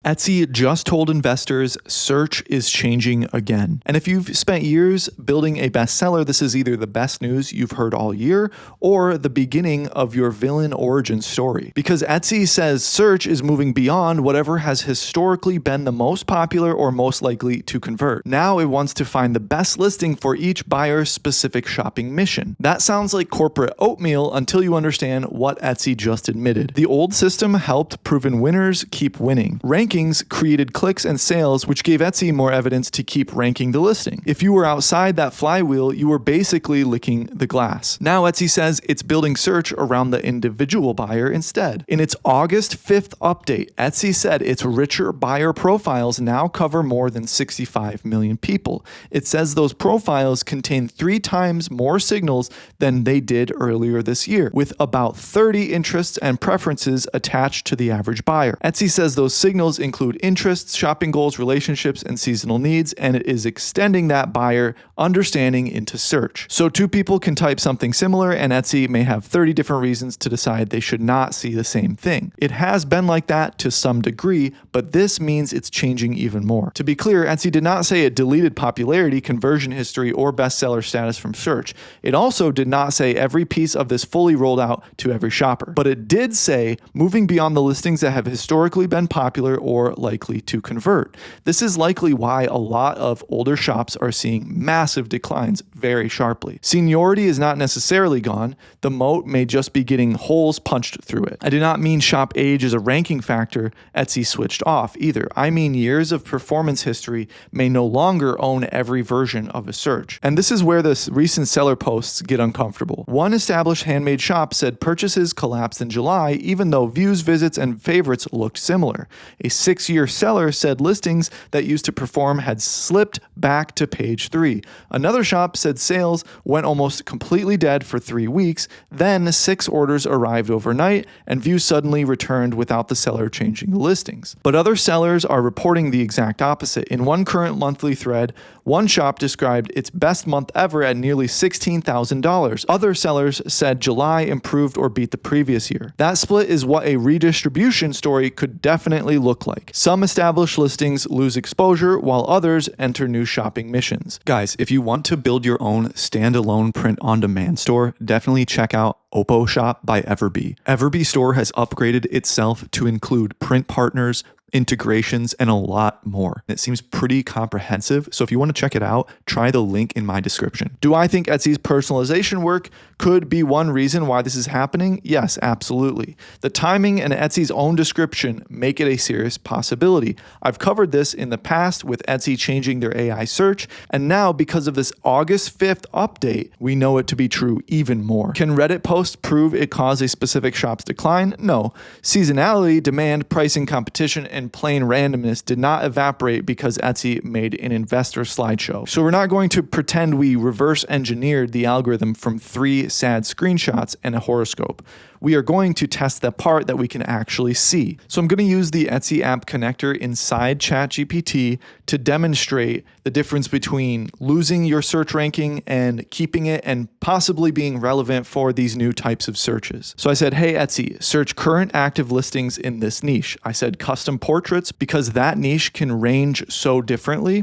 Etsy just told investors search is changing again. And if you've spent years building a bestseller, this is either the best news you've heard all year or the beginning of your villain origin story. Because Etsy says search is moving beyond whatever has historically been the most popular or most likely to convert. Now it wants to find the best listing for each buyer's specific shopping mission. That sounds like corporate oatmeal until you understand what Etsy just admitted. The old system helped proven winners keep winning. Rankings created clicks and sales, which gave Etsy more evidence to keep ranking the listing. If you were outside that flywheel, you were basically licking the glass. Now Etsy says it's building search around the individual buyer instead. In its August 5th update, Etsy said its richer buyer profiles now cover more than 65 million people. It says those profiles contain 3 times more signals than they did earlier this year, with about 30 interests and preferences attached to the average buyer. Etsy says those signals include interests, shopping goals, relationships, and seasonal needs, and it is extending that buyer understanding into search. So 2 people can type something similar, and Etsy may have 30 different reasons to decide they should not see the same thing. It has been like that to some degree, but this means it's changing even more. To be clear, Etsy did not say it deleted popularity, conversion history, or bestseller status from search. It also did not say every piece of this fully rolled out to every shopper. But it did say moving beyond the listings that have historically been popular or likely to convert. This is likely why a lot of older shops are seeing massive declines very sharply. Seniority is not necessarily gone. The moat may just be getting holes punched through it. I do not mean shop age is a ranking factor Etsy switched off either. I mean years of performance history may no longer own every version of a search. And this is where the recent seller posts get uncomfortable. One established handmade shop said purchases collapsed in July even though views, visits, and favorites looked similar. A 6-year seller said listings that used to perform had slipped back to page 3. Another shop said sales went almost completely dead for 3 weeks, then 6 orders arrived overnight, and views suddenly returned without the seller changing the listings. But other sellers are reporting the exact opposite. In one current monthly thread, one shop described its best month ever at nearly $16,000. Other sellers said July improved or beat the previous year. That split is what a redistribution story could definitely look like. Some established listings lose exposure while others enter new shopping missions. Guys, if you want to build your own standalone print-on-demand store, definitely check out OpoShop by EverBee. EverBee Store has upgraded itself to include print partners, integrations, and a lot more. It seems pretty comprehensive, so if you want to check it out, try the link in my description. Do I think Etsy's personalization work could be one reason why this is happening? Yes, absolutely. The timing and Etsy's own description make it a serious possibility. I've covered this in the past with Etsy changing their AI search, and now because of this August 5th update, we know it to be true even more. Can Reddit posts prove it caused a specific shop's decline? No. Seasonality, demand, pricing, competition, and plain randomness did not evaporate because Etsy made an investor slideshow. So we're not going to pretend we reverse engineered the algorithm from 3 sad screenshots and a horoscope. We are going to test the part that we can actually see. So I'm going to use the Etsy app connector inside ChatGPT to demonstrate the difference between losing your search ranking and keeping it and possibly being relevant for these new types of searches. So I said, hey Etsy, search current active listings in this niche. I said custom portraits because that niche can range so differently.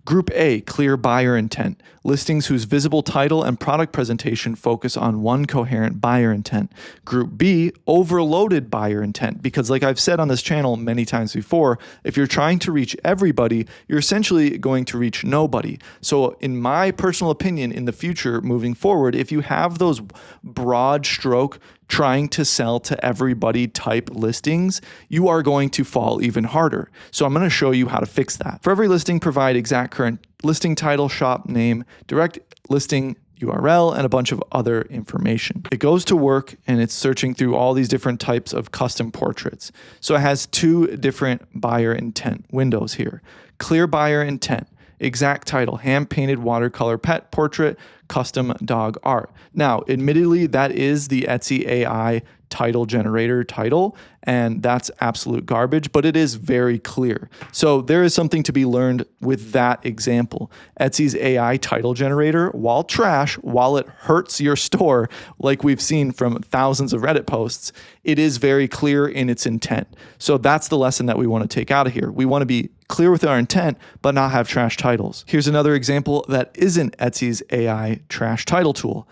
Group A, clear buyer intent. Listings whose visible title and product presentation focus on one coherent buyer intent. Group B, overloaded buyer intent. Because like I've said on this channel many times before, if you're trying to reach everybody, you're essentially going to reach nobody. So in my personal opinion, in the future, moving forward, if you have those broad stroke trying to sell to everybody type listings, you are going to fall even harder. So I'm going to show you how to fix that. For every listing, provide exact current listing title, shop name, direct listing URL, and a bunch of other information. It goes to work and it's searching through all these different types of custom portraits. So it has 2 different buyer intent windows here. Clear buyer intent. Exact title, hand-painted watercolor pet portrait, custom dog art. Now, admittedly, that is the Etsy AI title generator title, and that's absolute garbage, but it is very clear. So there is something to be learned with that example. Etsy's AI title generator, while trash, while it hurts your store, like we've seen from thousands of Reddit posts, it is very clear in its intent. So that's the lesson that we want to take out of here. We want to be clear with our intent, but not have trash titles. Here's another example that isn't Etsy's AI trash title tool.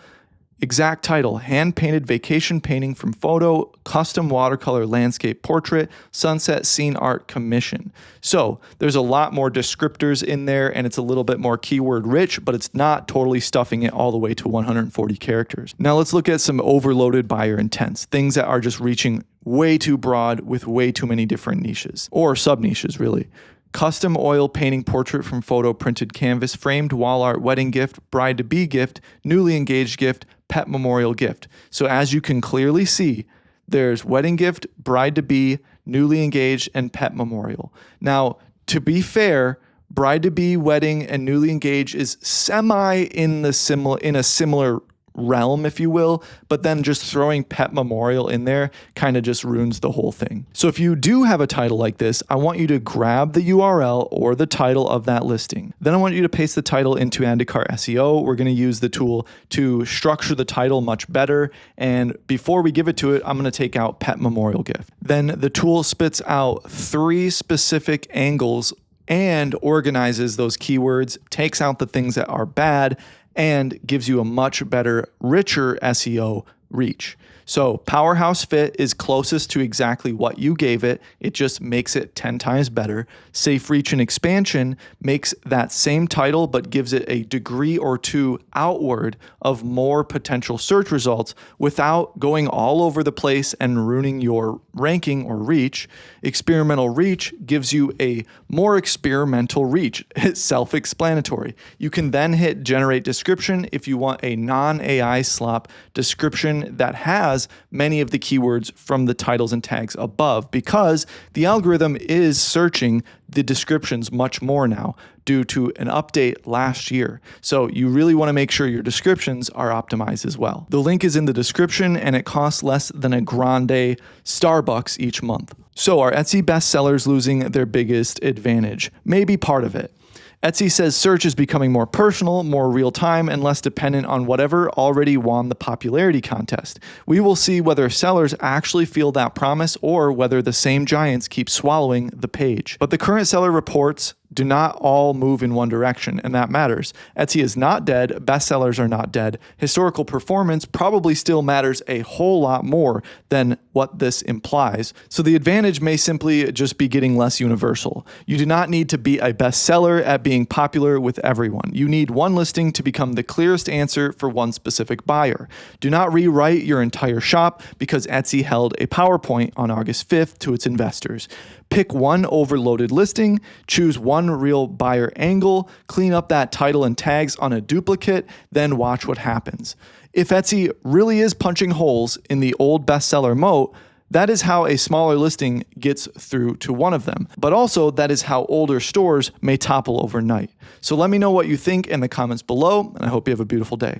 Exact title, hand-painted vacation painting from photo, custom watercolor landscape portrait, sunset scene art commission. So there's a lot more descriptors in there and it's a little bit more keyword rich, but it's not totally stuffing it all the way to 140 characters. Now let's look at some overloaded buyer intents, things that are just reaching way too broad with way too many different niches, or sub-niches really. Custom oil painting portrait from photo printed canvas, framed wall art wedding gift, bride-to-be gift, newly engaged gift, pet memorial gift. So as you can clearly see, there's wedding gift, bride-to-be, newly engaged, and pet memorial. Now, to be fair, bride-to-be, wedding, and newly engaged is semi in a similar realm, if you will, but then just throwing pet memorial in there kind of just ruins the whole thing. So if you do have a title like this, I want you to grab the URL or the title of that listing. Then I want you to paste the title into AddToCartSEO. We're going to use the tool to structure the title much better. And before we give it to it, I'm going to take out pet memorial gift. Then the tool spits out 3 specific angles and organizes those keywords, takes out the things that are bad, and gives you a much better, richer SEO reach. So Powerhouse Fit is closest to exactly what you gave it. It just makes it 10 times better. Safe Reach and Expansion makes that same title, but gives it a degree or 2 outward of more potential search results without going all over the place and ruining your ranking or reach. Experimental Reach gives you a more experimental reach. It's self-explanatory. You can then hit Generate Description if you want a non-AI slop description that has many of the keywords from the titles and tags above, because the algorithm is searching the descriptions much more now due to an update last year. So you really want to make sure your descriptions are optimized as well. The link is in the description and it costs less than a grande Starbucks each month. So are Etsy bestsellers losing their biggest advantage? Maybe part of it. Etsy says search is becoming more personal, more real-time, and less dependent on whatever already won the popularity contest. We will see whether sellers actually feel that promise or whether the same giants keep swallowing the page. But the current seller reports do not all move in one direction, and that matters. Etsy is not dead, bestsellers are not dead. Historical performance probably still matters a whole lot more than what this implies. So the advantage may simply just be getting less universal. You do not need to be a bestseller at being popular with everyone. You need one listing to become the clearest answer for one specific buyer. Do not rewrite your entire shop because Etsy held a PowerPoint on August 5th to its investors. Pick one overloaded listing, choose one real buyer angle, clean up that title and tags on a duplicate, then watch what happens. If Etsy really is punching holes in the old bestseller moat, that is how a smaller listing gets through to one of them. But also that is how older stores may topple overnight. So let me know what you think in the comments below, and I hope you have a beautiful day.